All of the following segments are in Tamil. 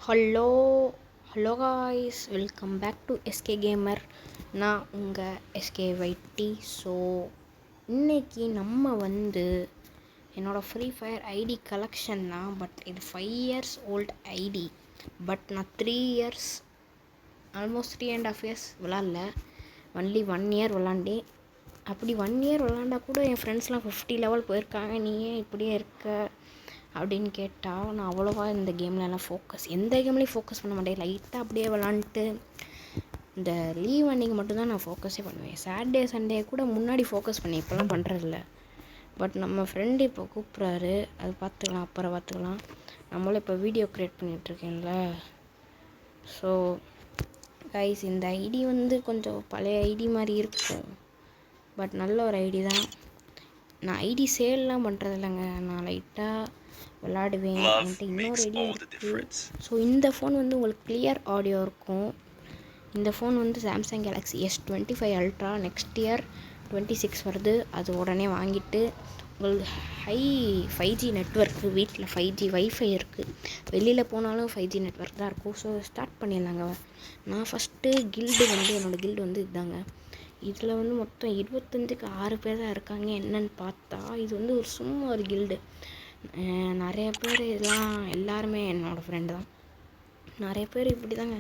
Hello hello guys, welcome back to SK gamer. நான் உங்கள் எஸ்கே வைட்டி. ஸோ இன்றைக்கி நம்ம என்னோடய ஃப்ரீ ஃபயர் ஐடி கலெக்ஷன் தான். பட் இது 5 years ஓல்டு ஐடி. பட் நான் 3 years ஆல்மோஸ்ட் 3.5 years விளாட்ல. ஒன்லி 1 year விளாண்டேன். அப்படி 1 year விளாண்டா கூட என் ஃப்ரெண்ட்ஸ்லாம் 50 லெவல் போயிருக்காங்க. நீ ஏன் இப்படியே இருக்க அப்படின்னு கேட்டால், நான் அவ்வளோவா இந்த கேம்லலாம் எந்த கேம்லேயும் ஃபோக்கஸ் பண்ண மாட்டேன். லைட்டாக அப்படியே விளாண்டுட்டு இந்த லீவ் அன்றைக்கி மட்டும்தான் நான் ஃபோக்கஸே பண்ணுவேன். சாட்டர்டே சண்டே கூட முன்னாடி ஃபோக்கஸ் பண்ணி இப்போலாம் பண்ணுறதில்ல. பட் நம்ம ஃப்ரெண்டு இப்போ கூப்பிட்றாரு, அது பார்த்துக்கலாம், அப்புறம் பார்த்துக்கலாம். நம்மளும் இப்போ வீடியோ க்ரியேட் பண்ணிகிட்ருக்கேன்ல. ஸோ கைஸ், இந்த ஐடி கொஞ்சம் பழைய ஐடி மாதிரி இருக்கும். பட் நல்ல ஒரு ஐடி தான். நான் ஐடி சேல்லாம் பண்ணுறது இல்லைங்க. நான் லைட்டாக விளாடுவேன். என்கிட்ட இன்னொரு ஐடியா இருக்குது. ஸோ இந்த ஃபோன் உங்களுக்கு கிளியர் ஆடியோ இருக்கும். இந்த phone Samsung Galaxy S25 ultra. Next year 26 வருது. அது உடனே வாங்கிட்டு உங்களுக்கு 5G நெட்ஒர்க்கு, வீட்டில் 5G வைஃபை இருக்குது. வெளியில் போனாலும் 5G நெட்ஒர்க் தான் இருக்கும். ஸோ ஸ்டார்ட் பண்ணிடலாங்க. நான் ஃபஸ்ட்டு கில்டு என்னோடய கில்டு இதுதாங்க. இதில் மொத்தம் 25க்கு 6 பேர் தான் இருக்காங்க. என்னன்னு பார்த்தா இது ஒரு சும்மா ஒரு கில்டு. நிறைய பேர் எல்லாருமே என்னோடய ஃப்ரெண்டு தான். நிறைய பேர் இப்படி தாங்க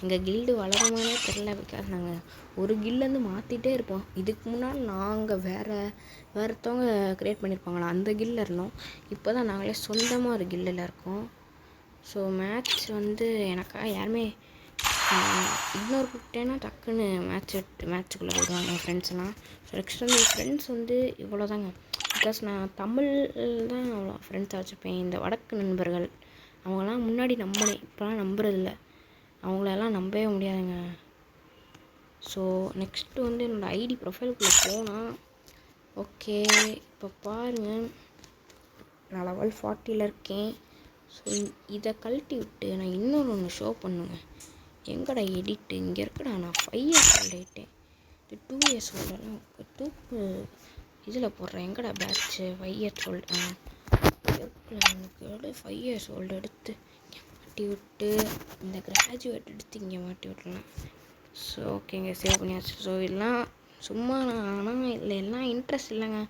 எங்கள் கில்டு வளருமானே தெரில. பிகாஸ் நாங்கள் ஒரு கில்லேருந்து மாற்றிட்டே இருப்போம். இதுக்கு முன்னாடி நாங்கள் வேறுத்தவங்க க்ரியேட் பண்ணியிருப்பாங்களா, அந்த கில்லில் இருந்தோம். இப்போ தான் நாங்களே சொந்தமாக ஒரு கில்லில் இருக்கோம். ஸோ மேட்ச் எனக்காக யாருமே இக்னோர் கொடுத்தேன்னா டக்குன்னு மேட்ச்சுக்குள்ளே போடுவாங்க என் ஃப்ரெண்ட்ஸ்லாம். ஸோ நெக்ஸ்ட் என் ஃப்ரெண்ட்ஸ் இவ்வளோ தாங்க. பிகாஸ் நான் தமிழ் தான் அவ்வளோ ஃப்ரெண்ட்ஸாக வச்சுருப்பேன். இந்த வடக்கு நண்பர்கள் அவங்களாம் முன்னாடி நம்பினேன், இப்போலாம் நம்புறதில்ல. அவங்களெல்லாம் நம்பவே முடியாதுங்க. ஸோ நெக்ஸ்ட்டு என்னோடய ஐடி ப்ரொஃபைலுக்குள்ளே போனால் ஓகே, இப்போ பாருங்கள், நான் லெவல் 40 இருக்கேன். ஸோ இதை கழட்டி விட்டு நான் இன்னொன்று ஷோ பண்ணுங்க. எங்கடா எடிட்டு இங்கே இருக்குடா. நான் 5 years ஓல்டு ஆகிட்டேன். இது 2 years ஓல்டெல்லாம் தூக்கு இதில் போடுறேன். எங்கடா பேட்ச்சு 5 years ஓல்டு. எனக்கு 5 years ஓல்டு எடுத்து மாட்டி விட்டு இந்த கிராஜுவேட் எடுத்து இங்கே மாட்டி விட்டுலாம். ஸோ ஓகேங்க, சேவ் பண்ணியாச்சு. ஸோ இதெல்லாம் சும்மா ஆனால் இல்லை, எல்லாம் இன்ட்ரெஸ்ட் இல்லைங்க.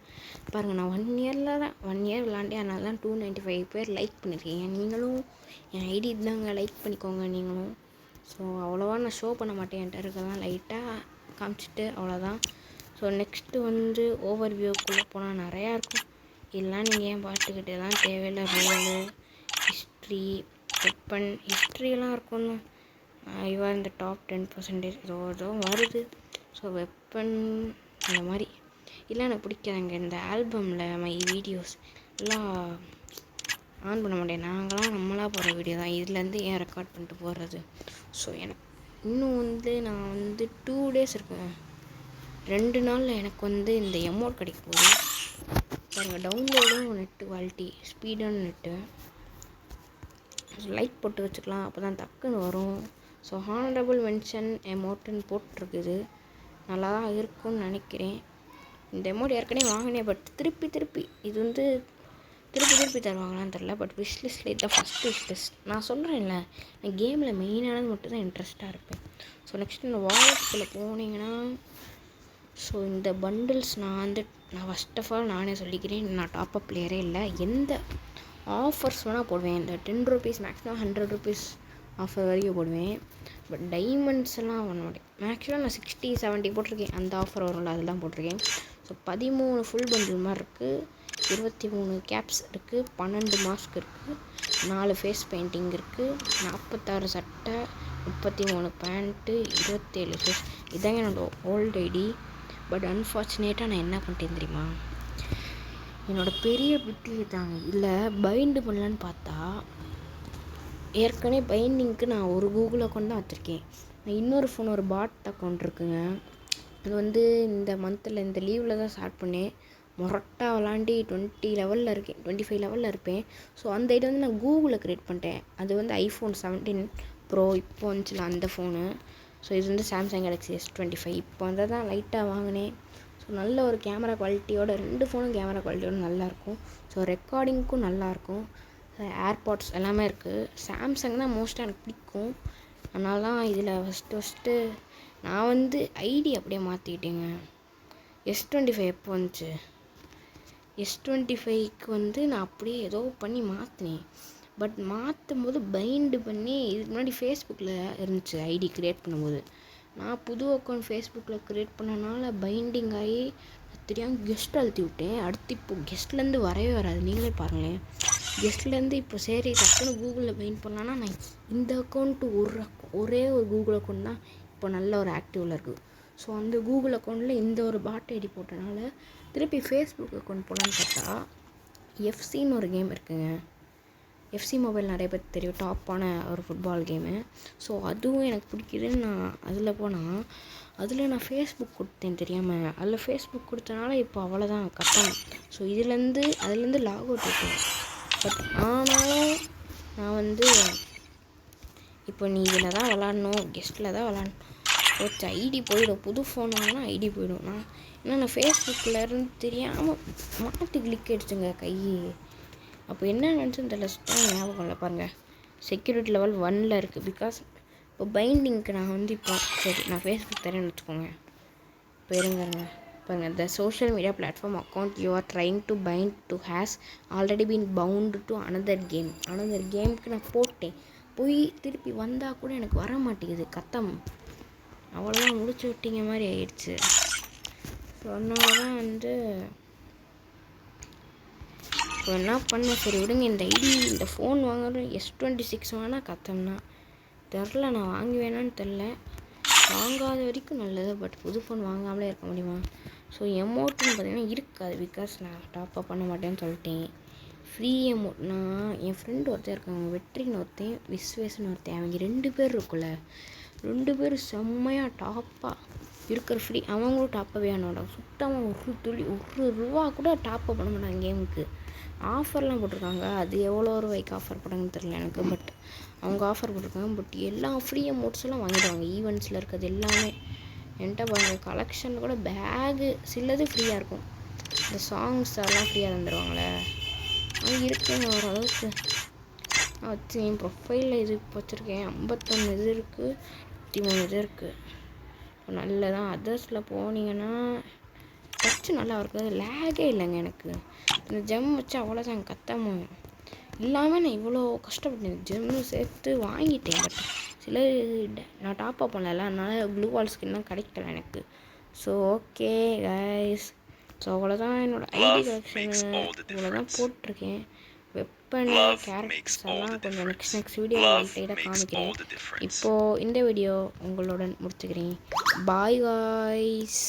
பாருங்கள், நான் 1 year விளாண்டே. அதனால தான் 295 பேர் லைக் பண்ணியிருக்கீங்க. நீங்களும் என் ஐடி தாங்க, லைக் பண்ணிக்கோங்க நீங்களும். ஸோ அவ்வளோவா நான் ஷோ பண்ண மாட்டேன். என்கிட்ட இருக்கதான் லைட்டாக காமிச்சிட்டு அவ்வளோதான். ஸோ நெக்ஸ்ட்டு ஓவர் வியூக்குள்ளே போனால் நிறையா இருக்கும். இதெல்லாம் நீங்கள் ஏன் பார்த்துக்கிட்டே தான் தேவையில்லை. ரோலு, ஹிஸ்ட்ரி, வெப்பன் ஹிஸ்ட்ரியெல்லாம் இருக்கும்னு இவன் இந்த டாப் 10% ஏதோ வருது. ஸோ வெப்பன் இந்த மாதிரி இல்லை எனக்கு பிடிக்காதுங்க. இந்த ஆல்பமில் மை வீடியோஸ் எல்லாம் ஆன் பண்ண மாட்டேன். நாங்களாம் நம்மளாக போகிற வீடியோ தான். இதுலேருந்து ஏன் ரெக்கார்ட் பண்ணிட்டு போடுறது. ஸோ எனக்கு இன்னும் நான் 2 days இருக்கேன். 2 நாளில் எனக்கு இந்த எமௌண்ட் கிடைக்க போகுது. பாருங்கள், டவுன்லோடும் நெட்டு குவாலிட்டி, ஸ்பீடான நெட்டு. லைக் போட்டு வச்சுக்கலாம், அப்போ தான் டக்குன்னு வரும். ஸோ ஹானரபிள் மென்ஷன் எமௌண்ட்டுன்னு போட்டிருக்குது. நல்லா தான் இருக்கும்னு நினைக்கிறேன். இந்த எமௌண்ட் ஏற்கனவே வாங்கினேன். பட் திருப்பி இது திருப்பி தருவாங்களான்னு தெரில. பட் விஷ்லிஸ்ட்டில் இதுதான் ஃபஸ்ட்டு விஷ்லிஸ்ட். நான் சொல்கிறேன்ல, நான் கேமில் மெயினானது மட்டும் தான் இன்ட்ரெஸ்ட்டாக இருப்பேன். ஸோ நெக்ஸ்ட் இந்த வாலெட்டுக்குள்ளே போனீங்கன்னா, ஸோ இந்த பண்டில்ஸ் நான் ஃபஸ்ட் ஆஃப் ஆல் நானே சொல்லிக்கிறேன், நான் டாப்அப் பிளேயரே இல்லை. எந்த ஆஃபர்ஸ் வேணால் போடுவேன். இந்த 10 rupees மேக்ஸிமம் 100 rupees ஆஃபர் வரைக்கும் போடுவேன். பட் டைமண்ட்ஸ் எல்லாம் பண்ண மாட்டேன். மேக்ஸிமம் நான் 60-70 போட்டிருக்கேன். அந்த ஆஃபர் வரும்ல, அதெல்லாம் போட்டிருக்கேன். ஸோ 13 ஃபுல் பண்டில் மாதிரி இருக்குது, 23 கேப்ஸ் இருக்குது, 12 மாஸ்க் இருக்குது, 4 ஃபேஸ் பெயிண்டிங் இருக்குது, 46 சட்டை, 33 பேண்ட்டு, 27 ஃபேஸ். இதாங்க என்னோடய ஓல்டு ஐடி. பட் அன்ஃபார்ச்சுனேட்டாக நான் என்ன பண்ணிட்டேன் தெரியுமா, என்னோடய பெரிய பிட்டு தாங்க இல்லை பைண்டு பண்ணலான்னு பார்த்தா, ஏற்கனவே பைண்டிங்க்கு நான் ஒரு கூகுள் அக்கௌண்ட் தான் வச்சுருக்கேன். நான் இன்னொரு ஃபோன் ஒரு பாட் அக்கௌண்ட் இருக்குங்க. அது இந்த மந்தில் இந்த லீவில் தான் ஸ்டார்ட் பண்ணேன். மொரட்டா விளாண்டி 20 லெவலில் இருக்கேன், 25 லெவலில் இருப்பேன். ஸோ அந்த ஐடி நான் கூகுளில் க்ரியேட் பண்ணிட்டேன். அது iPhone 17 Pro இப்போ வந்துச்சுல அந்த ஃபோனு. ஸோ இது சாம்சங் கேலக்ஸி S25. இப்போ தான் லைட்டாக வாங்கினேன். ஸோ நல்ல ஒரு கேமரா குவாலிட்டியோட 2 ஃபோனும் கேமரா குவாலிட்டியோட நல்லாயிருக்கும். ஸோ ரெக்கார்டிங்க்கும் நல்லாயிருக்கும். ஏர்பாட்ஸ் எல்லாமே இருக்குது. சாம்சங் தான் மோஸ்ட்டாக எனக்கு பிடிக்கும். அதனால தான் இதில் ஃபஸ்ட்டு நான் வந்து ஐடி அப்படியே மாற்றிக்கிட்டேங்க. S25 எப்போ வந்துச்சு? S25க்கு வந்து நான் அப்படியே ஏதோ பண்ணி மாற்றினேன். பட் மாற்றும் போது பைண்டு பண்ணி இதுக்கு முன்னாடி ஃபேஸ்புக்கில் இருந்துச்சு ஐடி க்ரியேட் பண்ணும்போது. நான் புது அக்கௌண்ட் ஃபேஸ்புக்கில் க்ரியேட் பண்ணனால பைண்டிங் ஆகி தெரியாமல் கெஸ்ட் அழுத்தி விட்டேன். அடுத்து இப்போது கெஸ்ட்லேருந்து வரவே வராது. நீங்களே பாருங்களேன், கெஸ்ட்லேருந்து இப்போ சரி டக்குன்னு கூகுளில் பைண்ட் பண்ணலான்னா நான் இந்த அக்கௌண்ட்டு ஒரே ஒரு கூகுள் அக்கௌண்ட் தான் இப்போ நல்ல ஒரு ஆக்டிவில் இருக்குது. ஸோ அந்த கூகுள் அக்கௌண்ட்டில் இந்த ஒரு பாட் ஐடி போட்டனால திருப்பி ஃபேஸ்புக் அக்கௌண்ட் போடலான்னு பார்த்தா எஃப்சின்னு ஒரு கேம் இருக்குங்க. எஃப்சி மொபைல் நிறைய பேர் தெரியும், டாப்பான ஒரு ஃபுட்பால் கேமு. ஸோ அதுவும் எனக்கு பிடிக்குதுன்னு நான் அதில் போனால் அதில் நான் ஃபேஸ்புக் கொடுத்தேன் தெரியாமல். அதில் ஃபேஸ்புக் கொடுத்தனால இப்போ அவ்வளோதான் கட்டணும். ஸோ அதுலேருந்து லாக் அவுட் இருக்கேன். பட் ஆனாலும் நான் வந்து இப்போ நீ இதில் தான் விளாட்ணும், கெஸ்ட்டில் தான் விளாட்ணும் வச்சு ஐடி போயிடும். புது ஃபோன் வாங்கினா ஐடி போயிடும். நான் ஃபேஸ்புக்கில் இருந்து தெரியாமல் மாட்டு கிளிக் அடிச்சுங்க கை. அப்போ என்ன நினச்சுன்னு தெரியல, சுத்தமாக ஞாபகம் இல்லை. பாருங்கள், செக்யூரிட்டி லெவல் 1ல் இருக்குது. பிகாஸ் இப்போ பைண்டிங்க்கு நான் வந்து இப்போ சரி நான் ஃபேஸ்புக் தரேன்னு வச்சுக்கோங்க. இப்போ இருங்க பாருங்கள், the social media platform account you are trying to find to has already been found to another கேமுக்கு நான் போட்டேன். போய் திருப்பி வந்தால் கூட எனக்கு வர மாட்டேங்குது. கத்தம் அவ்வளோதான், முடிச்சு விட்டீங்க மாதிரி ஆயிடுச்சு. ஸோ அதனால தான் வந்து இப்போ என்ன பண்ண, சரி விடுங்க, இந்த ஐடி இந்த ஃபோன் வாங்குறோம் S26 வாங்கினா கத்தம்னா தெரில. நான் வாங்கி வேணான்னு தெரில, வாங்காத வரைக்கும் நல்லது. பட் புது ஃபோன் வாங்காமலே இருக்க முடியுமா? ஸோ எமௌண்ட்டுன்னு பார்த்தீங்கன்னா இருக்காது. பிகாஸ் நான் டாப்அப் பண்ண மாட்டேன்னு சொல்லிட்டேன். ஃப்ரீ எமௌண்ட் நான் என் ஃப்ரெண்டு ஒருத்தர் இருக்காங்க, வெற்றின்னு ஒருத்தன், விஸ்வேஸ்ன்னு ஒருத்தன். அவங்க 2 பேர் இருக்குல்ல, 2 பேர் செம்மையாக டாப்பாக இருக்கிற ஃப்ரீ. அவங்களும் டாப்பவே ஆனோட சுத்தமாக ஒரு ரூபா கூட டாப்அப் பண்ண மாட்டாங்க கேமுக்கு. ஆஃபர்லாம் போட்டிருக்காங்க, அது எவ்வளோ ரூபாய்க்கு ஆஃபர் போட்டாங்கன்னு தெரியல எனக்கு. பட் அவங்க ஆஃபர் போட்டிருக்காங்க. பட் எல்லா ஃப்ரீ அமௌண்ட்ஸ்லாம் வாங்கிடுவாங்க. ஈவெண்ட்ஸில் இருக்கிறது எல்லாமே என்கிட்ட பாருங்க. கலெக்ஷன் கூட பேகு சிலது ஃப்ரீயாக இருக்கும். இந்த சாங்ஸ் அதெல்லாம் ஃப்ரீயாக தந்துடுவாங்களே, அது இருக்குங்க ஓரளவுக்கு. நான் வச்சு என் ப்ரொஃபைலில் இது வச்சுருக்கேன். 51 இது இருக்குது, 23 இது இருக்குது. இப்போ நல்லதான். அதர்ஸில் போனீங்கன்னா டச்சு நல்லா இருக்குது, லேகே இல்லைங்க எனக்கு. இந்த ஜெம் வச்சு அவ்வளோதான் கத்தாம இல்லாமல் நான் இவ்வளோ கஷ்டப்பட்டேன். ஜெம்மு சேர்த்து வாங்கிட்டேன். பட் சில நான் டாப்அப் பண்ணல, அதனால் க்ளூ வால் ஸ்கின்லாம் கிடைக்கல எனக்கு. ஸோ ஓகே கைஸ், ஸோ அவ்வளோதான் என்னோடய ஐடி கலெக்ஷனு இவ்வளோதான் போட்டிருக்கேன். வெப்பன் கேரக்டர்ஸ் எல்லாம் கொஞ்சம் நெக்ஸ்ட் வீடியோவில் லைட்டாக காமிக்கிறேன். இப்போது இந்த வீடியோ உங்களுடன் முடிச்சுக்கிறேன். Bye guys.